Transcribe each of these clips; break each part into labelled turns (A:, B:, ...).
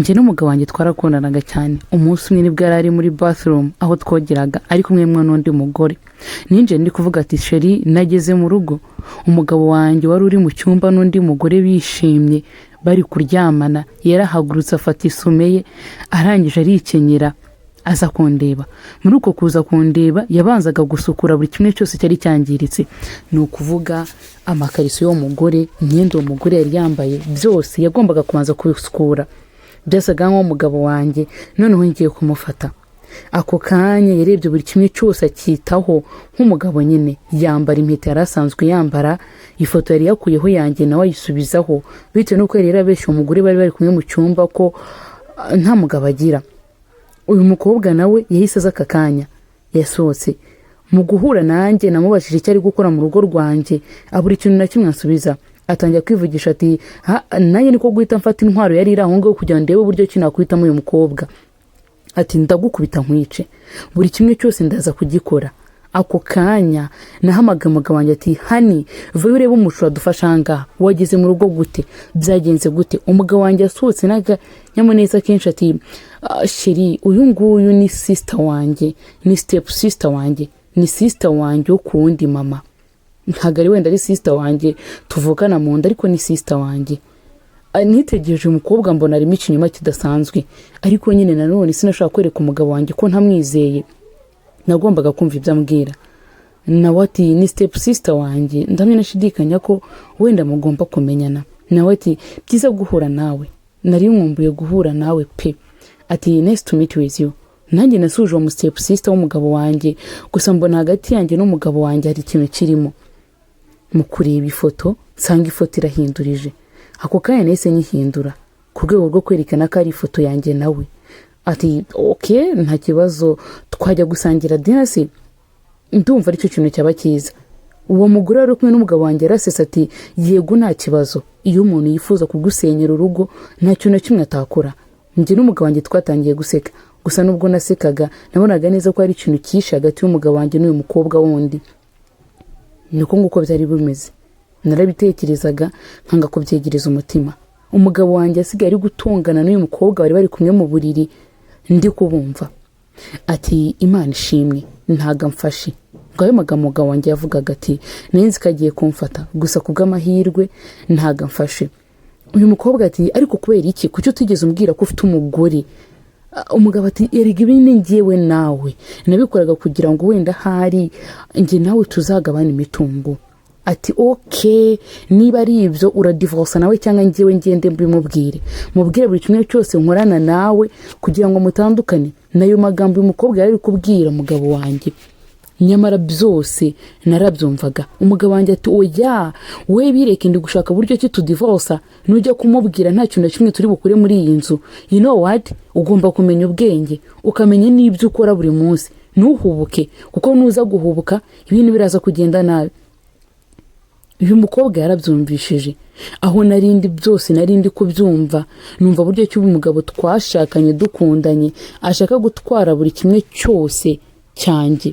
A: njye n'umugabo wanjye twarakundanaga cyane. Umunsi umwe nibwo yari ari muri bathroom aho twogeraga ari kumwe n'undi mugore. Ninje ndi kuvuga ati sheri nageze mu rugo. Umugabo wanjye wari uri mu cyumba n'undi mugore bishimye bari kuryamana, yarahagurutse afata isume ye arangije arikenyera aza kundeba. Muri uko kuza kundeba yabanzaga gusukura buri kimwe cyose cyari cyangiritse, ni ukuvuga amakariso y'umugore, imyenda uwo mugore yari yambaye byose yagombaga kubanza kubisukura. Byasaga nk'umugabo wanjye noneho ngiye kumufata. Ako kanya yarebye buri kimwe cyose akitaho nk'umugabo nyine. Yambara impeta yari asanzwe yambara, ifoto yari yakuyeho yanjye nawe ayisubizaho bitewe n'uko yari yarabeshye umugore bari kumwe mu cyumba ko nta mugabo agira. Uyu mukobwa nawe yahise aza aka kanya yasohotse. Mu guhura nanjye namubajije icyo ari gukora mu rugo rwanjye, abura ikintu na kimwe ansubiza. Atangira kwivugisha ati nanjye niko guhita mfata intwaro yari iri aho ngaho kugira ngo ndebe uburyo ki nakwitamo uyu mukobwa. Ati ndagukubita nkwice, buri kimwe cyose ndaza kugikora. Ako kanya nahamagaye umugabo wanjye ati hani vuba urebe umushura dufasha ahangaha, wageze mu rugo gute, byagenze gute? Umugabo wanjye asohotse n'akanyamuneza kenshi ati sheri uyu nguyu ni sister wanjye, ni step sister wanjye, ni sister wanjye wo ku wundi mama. Ntabwo ari wenda ari sister wanjye tuvukana mu nda, ariko ni sister wanjye. Nitegereje umukobwa mbona arimo ikinyoma kidasanzwe, ariko nyine nanone sinashaka kwereka umugabo wanjye ko ntamwizeye. Nagombaga kumva ibyo ambwira. Nawe ati ni step sister wanjye, ndamye nashidikanya ko wenda mugomba kumenyana. Nawe ati byiza guhura nawe, nari nkumbuye guhura nawe pe. Ati nice to meet with you. Nanjye nasuje uwo step sister w'umugabo wanjye, gusa mbona hagati yanjye n'umugabo wanjye hari ikintu kirimo. Mu kureba ifoto nsanga ifoto irahindurije. Ako kanya nahise nyihindura ku rwego rwo kwerekana ko ari ifoto yanjye nawe. Ati okay nta kibazo twajya gusangira dinasi, ndumva aricyo kintu cyaba cyiza. Uwo mugore wari kumwe n'umugabo wanjye yarasetse ati yego nta kibazo, iyo umuntu yifuza kugusenyera urugo nta kintu na kimwe atakora. Njye n'umugabo wanjye twatangiye guseka, gusa nubwo nasekaga nabonaga neza ko hari ikintu kishe hagati y'umugabo wanjye n'uyu mukobwa wundi. Niko nguko byari bimeze. Narabitekerezaga nkanga kubyegereza umutima. Umugabo wanjye asigaye ari gutongana n'uyu mukobwa bari kumwe mu buriri, ndi kubumva. Ati Imana ishimwe ntaga mfashe. Ngayo magambo umugabo wanjye yavugaga ati nenzi kagiye kumfata, gusa kubw'amahirwe ntaga mfashe. Uyu mukobwa ati ariko kubera iki kuki utigeze umbwira ko ufite umugore? Umugabo ati erega ibindi ngiyewe nawe nabikoraga kugira ngo wenda hari nge nawe tuzagabana imitungo. Ati okay niba ari ibyo uradivorce nawe cyangwa ngiyewe ngende mbimubwire, mubwire buri kimwe cyose nkorana nawe kugira ngo mutandukane. Nayo magambo umukobwa yari kubwira umugabo wanjye, nyamara byose narabyumvaga. Umugabo wanjye ati oya we bireke ndi gushaka buryo ki tudivorce, nujya kumubwira nta kintu na kimwe turi bukure muri iyi nzu. You know what, ugomba kumenya ubwenge ukamenya n'ibyo ukora buri munsi, ntuhubuke kuko nuza guhubuka ibintu biraza kugenda nabi. Uyu mukobwa yarabyumvishije. Aho narindi byose narindi kubyumva, numva buryo cy'ubu mugabo twashakanye dukundanye ashaka gutwara buri kimwe cyose cyanjye.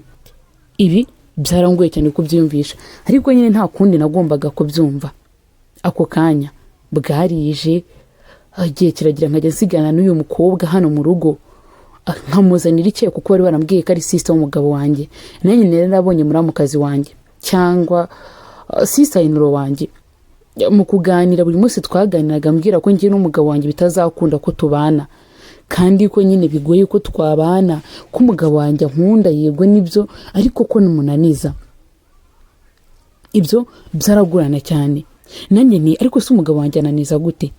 A: Ibi byarangoye cyane kubyumvisha, ariko nyine nta kundi nagombaga kubyumva. Ako kanya bwarije, agiye kiragira nkajya nsigana n'uyu mukobwa hano mu rugo, nkamuzanira icyo kuko bari barambwiye ko ari sister w'umugabo wanjye. Nanjye narabonye muramukazi wanjye cyangwa sister inuro wanjye. Mu kuganira buri munsi twaganiraga ambwira ko ngiye n'umugabo wanjye bitazakunda ko tubana, kandi ko nyine bigoye ko twabana, ko umugabo wanjye nkunda yego nibyo, ariko ko numunaniza. Ibyo byaragurana cyane. Nanjye ni ariko se umugabo wanjye ananiza gute?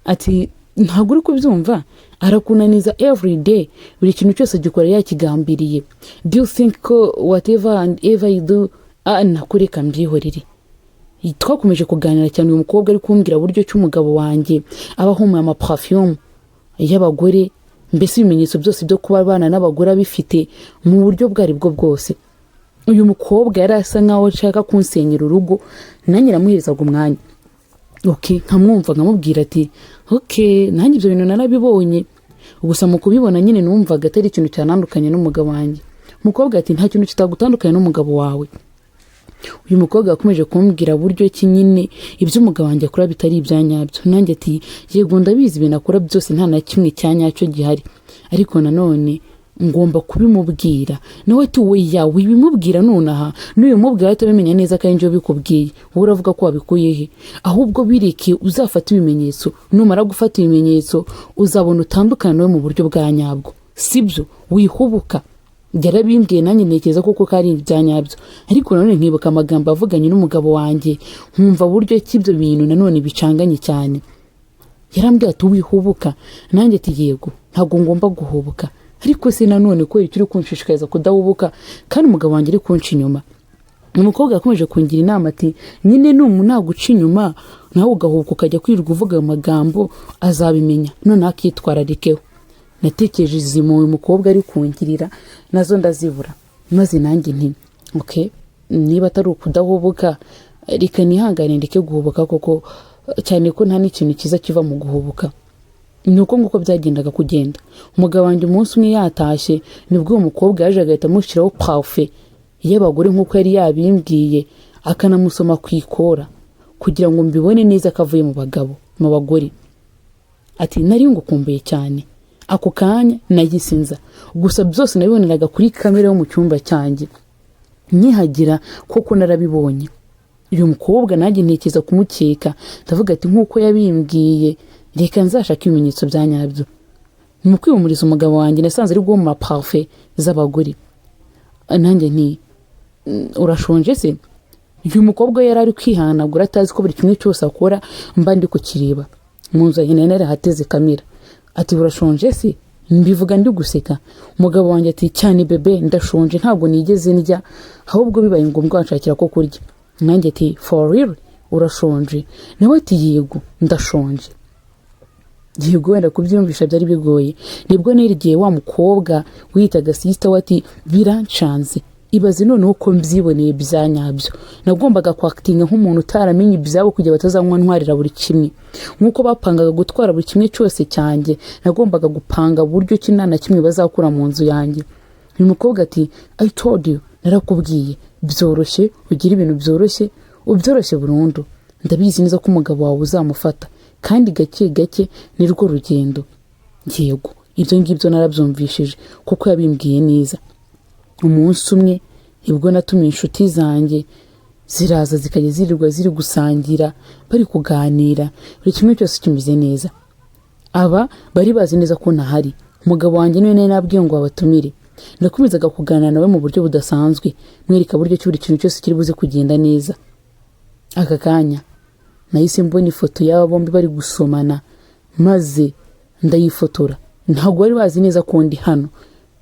A: Ati ntabwo uri kubyumva, arakunaniza every day, buri kintu cyose gikora yakigambiriye. Do you think ko whatever and ever you do nakureka mbyihorere? Twakomeje kuganira cyane. Uyu mukobwa ari kumbwira buryo cy'umugabo wanjye abaho mu amaperfume y'abagore, mbese ibimenyetso byose byo kuba abana n'abagore bifite mu buryo bwari bwo bwose. Uyu mukobwa yari asa nkaho ashaka kunsenyera urugo, nanjye namuherezaga umwanya. Okay nkamwumva nkamubwira ati okay nanjye ibyo bintu narabibonye, gusa mu kubibona nyine numvaga atari ikintu cyanandukanye n'umugabo wanjye. Umukobwa ati nta kintu kitagutandukanye n'umugabo wawe. uyu mukobwa yakomeje kumbwira buryo ki nyine ibyo umugabo wanjye akora bitari ibyanyabyo. Nanjye ati yego ndabizi ibintu akora byose nta na kimwe cyanyacyo gihari, ariko nanone ngomba kubimubwira. Nawe ati oya wibimubwira nonaha, n'uyu mubwira atabimenya neza kandi njye bikubwiye wowe uravuga ko wabikuye he? Ahubwo bireke uzafata ibimenyetso, numara gufata ibimenyetso uzabona utandukana nawe mu buryo bwa nyabwo, sibyo wihubuka. Byarabimbwiye nanjye ntekereza koko kari ibyanyabyo, ariko nanone nkibuka amagambo avuganye n'umugabo wanjye nkumva buryo ki ibyo bintu nanone bicanganye cyane. Yarambwiye ati wihubuka, nanjye ati yego ntabwo ngomba guhubuka, ariko se nanone ko icyo uri kunshishikariza kudahubuka kandi umugabo wanjye ari kunca inyuma. Umukobwa yakomeje kungira inama ati nyine naguca inyuma nawe ugahubuka ukajya kwirirwa uvuga ayo magambo azabimenya none akitwararikeho. Natekereje izi mu mukobwa ari kungirira nazo ndazibura, maze nanjye nti okay niba atari ukudahubuka reka nihangane ndeke guhubuka koko, cyane ko nta n'ikintu cyiza kiva mu guhubuka. Nuko nguko byagendaga kugenda. Umugabo wanjye umunsi umwe yatashye nibwo uwo mukobwa yaje agahita amushyiraho parfait y'abagore nk'uko yari yabimbwiye, akanamusoma ku ikora kugira ngo mbibone neza ko avuye mu bagore. Ati nari ngukumbuye cyane. Ako kanya nagisinza, gusa byose nabiboneraga kuri kamera yo mu cyumba cyanjye. Nyihagira koko narabibonye. Uyu mukobwa nanjye ntekereza kumukeka, ndavuga ati nk'uko yabimbwiye reka nzashaka ibimenyetso bya nyabyo. Mu kwihumuriza umugabo wanjye nasanze ari guhoma parfait z'abagore. Nanjye nti urashonje se? Uyu mukobwa yari ari kwihanagura atazi ko buri kimwe cyose akora mba ndi kukireba. Mu nzu nyine narahateze kamera. Ati urashonje se? Mbivuga ndi guseka. Umugabo wanjye ati cyane bebe ndashonje ntabwo nigeze ndya, ahubwo bibaye ngombwa nshakira ko kurya. Nanjye ati for real urashonje? Nawe ati yego ndashonje. Yego wenda kubyumvisha byari bigoye. Nibwo nirigiye wa mukobwa witaga sister wati birancanze. Ibaze noneho ko mbyiboneye byanyabyo. Nagombaga kwactinga nk'umuntu utaramenye ibyabo kugira batazanywa ntwarira buri kimwe. Nkuko bapangaga gutwara buri kimwe cyose cyanjye, nagombaga gupanga buryo kinana kimwe bazakura mu nzu yanjye. Uyu mukobwa ati I told you, narakubwiye byoroshye ugira ibintu byoroshye ubyoroshye burundu. Ndabizi neza ko umugabo wawe uzamufata kandi gake gake ni rwo rugendo. Yego ibyo ngibyo narabyumvishije kuko yabimbwiye neza. Umunsi umwe ibwo natumiye inshuti zanjye ziraza zikajya zirirwa ziri gusangira bari kuganira buri kimwe cyose kimeze neza. Aba bari bazi neza ko ntahari. Umugabo wanjye niwe nabwiye ngo abatumire. Nakomezaga kuganira nawe mu buryo budasanzwe, mwereka buryo buri kintu cyose kiri buze kugenda neza. Aka kanya nahise mbona ifoto y'aba bombi bari gusomana, maze ndayifotora. Ntabwo bari bazi neza ko ndi hano,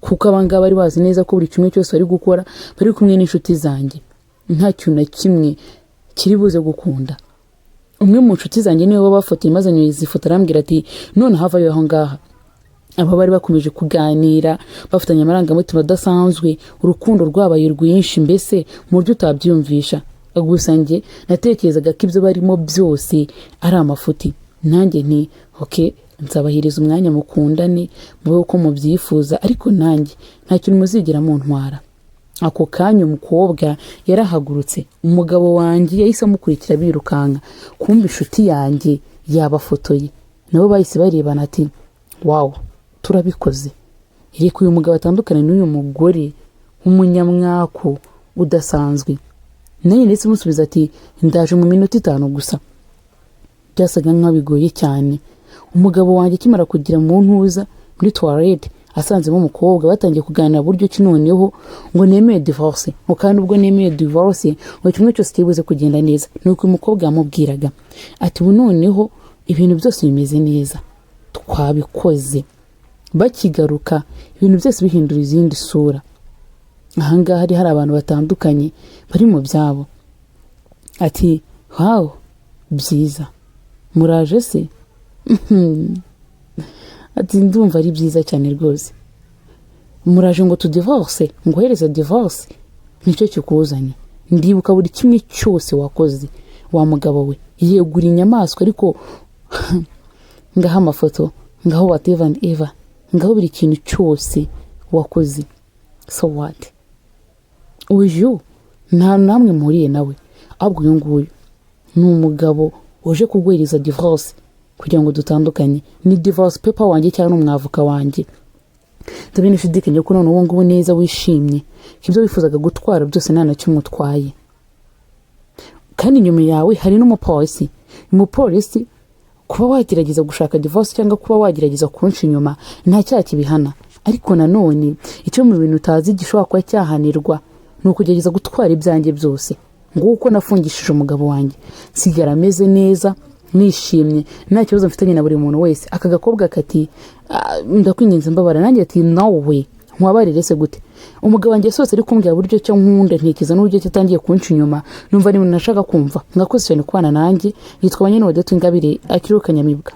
A: kuko abangaba bari bazi neza ko buri kimwe cyose bari gukora bari kumwe n'inshuti zanjye. Nta kintu na kimwe kiri buze gukunda. Umwe mu nshuti zanjye niwe wabafotoye maze nyizi foto arambwira ati none havayo aho ngaha. Aba bari bakomeje kuganira bafatanya amarangamutima adasanzwe, urukundo rwabaye rwinshi mbese mu buryo utabyumvisha. Gusa njye natekerezaga ko ibyo barimo byose ari amafuti. Nanjye nti okay nzabahiriza umwanya mukundane mube uko mubyifuza, ariko nanjye nta kintu muzigera mu ntwara. Ako kanya umukobwa yarahagurutse, umugabo wanjye yahise amukurikira birukanka, kumva inshuti yanjye yabafotoye. Nabo bahise barebana ati wow turabikoze. Iriko uyu mugabo atandukana n'uyu mugore w'umunyamwako udasanzwe. Naye ndetse musubiza ati ndaje mu minota 5 gusa. Byasaga nk'abigoye cyane. Umugabo wanjye kimara kugira mu ntuza muri toilette asanzemo umukobwa batangiye kuganira buryo kinoneho ngo nemeye divorce. Kandi ubwo nemeye divorce ngo kimwe cyose kibuze kugenda neza. Nuko umukobwa yamubwiraga ati ubu noneho ibintu byose bimeze neza twabikoze. Bakigaruka ibintu byose bihindura izindi sura. Ahangaha hari abantu batandukanye bari mu byabo. Ati wow byiza muraje se? Ati ndumva ari byiza cyane rwose. Muraje ngo tudivorce, ngo hereza divorce? Nicyo kikuzanye? Ndibuka buri kimwe cyose wakoze wa mugabo we. Yegura inyamaswa ariko ngaha amafoto, ngaho whatever and ever, ngaho buri kintu cyose wakoze. So what? Uyu nta namwe muhuriye nawe, ahubwo uyu nguyu ni umugabo uje kugwiriza divorce kugira ngo dutandukanye. Ni divorce paper wanjye cyangwa n'umwavoka wanjye. Ndabona nishidikanye ko none uwo ngubu neza wishimye ibyo wifuzaga gutwara byose nta na kimwe utwaye. Kandi nyuma yawe hari n'umupolisi. Umupolisi kuba wagerageza gushaka divorce cyangwa kuba wagerageza kunshi inyuma nta cyaha kibihana, ariko nanone icyo mu bintu utazi gishobora kuba cyahanirwa ni ukugerageza gutwara ibyanjye byose. Nguko nafungishije umugabo wanjye sigara ameze neza nishimye nta kibazo mfitanye na buri muntu wese. Aka gakobwa kati ndakwinginze mbabara, nanjye ati nawe nkwabarire se gute? Umugabo wanjye sose ari kumbwira buryo cyo nkunda ntekiza n'uburyo cyatangiye kunshi inyuma, numva ni nashaka kumva. Ngakoze cyane kubana nanjye. Yitwa Banyene Wadatu Ingabire akiri Kanyamibwa.